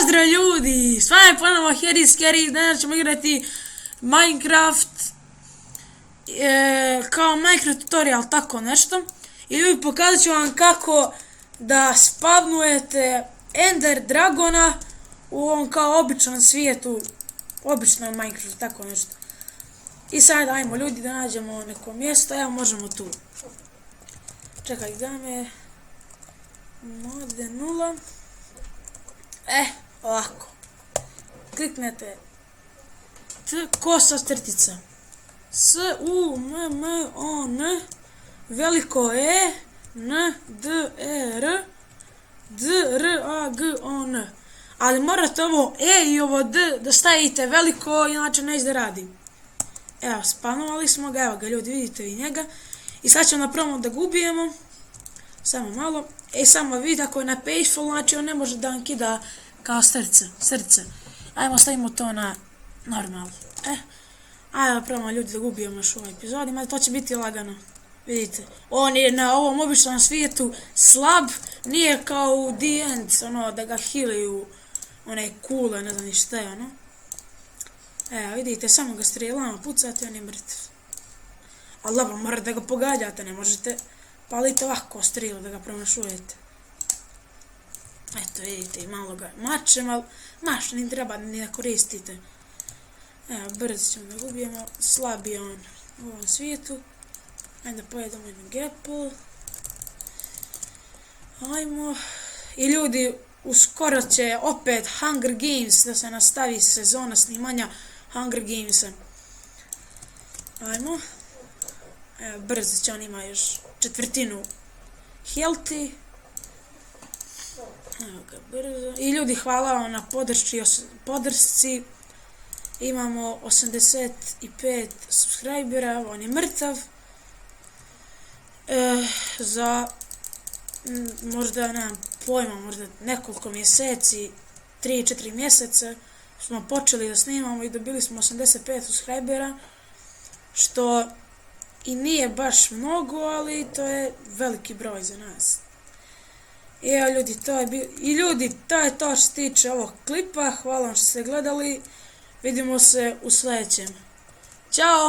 Pozdrav ljudi, s vama je ponovo Harry Scary. Danas ćemo igrati Minecraft kao Minecraft tutorial, tako nešto. I ljudi, pokazat ću vam kako da spavnujete Ender Dragona u ovom kao običnom svijetu, običnom Minecraft, tako nešto. I sad ajmo ljudi da nađemo neko mjesto, evo možemo tu. Čekaj, da me mode 0. Ovako. Kliknete kosa crtica. S, U, M, M, O, N, veliko E, N, D, E, R, D, R, A, G, O, N. Ali morate ovo E i ovo D da stavite veliko, inače neće da radi. Evo, spanovali smo ga, evo ga ljudi, vidite vi njega. I sad ćemo napravimo da ga ubijemo. Samo malo. Samo vidite ako je na painful, znači on ne može da vam kida kao srce. Ajmo stavimo to na normal. Ajmo napravimo ljudi da ga ubijemo još u ovoj epizodi, ali to će biti lagano. Vidite, on je na ovom običnom svijetu slab, nije kao u The End, ono da ga healaju one kule, ne znam ni šta je ono. Evo vidite, samo ga strijelamo, pucate, on je mrtv. Ali dobro, morate da ga pogađate, ne možete paliti ovako strilu da ga promašujete. Eto vidite, malo ga mačem, ali mač ne treba ni da koristite. Evo, brzo ćemo da ga ubijemo, slab je on u ovom svijetu. Ajde da pojedemo jednog apple. Ajmo. I ljudi, uskoro će opet Hunger Games da se nastavi sezona snimanja Hunger Gamesa. Ajmo. Evo, brzo će on ima još četvrtinu healthy. Evo ga brzo. I ljudi, hvala vam na podršci. Imamo 85 subscribera, on je mrtav. Za možda, nemam pojma, možda nekoliko mjeseci, 3-4 mjeseca smo počeli da snimamo i dobili smo 85 subscribera, što i nije baš mnogo, ali to je veliki broj za nas. Evo ljudi, to je to što se tiče ovog klipa. Hvala vam što ste gledali. Vidimo se u sljedećem. Ćao!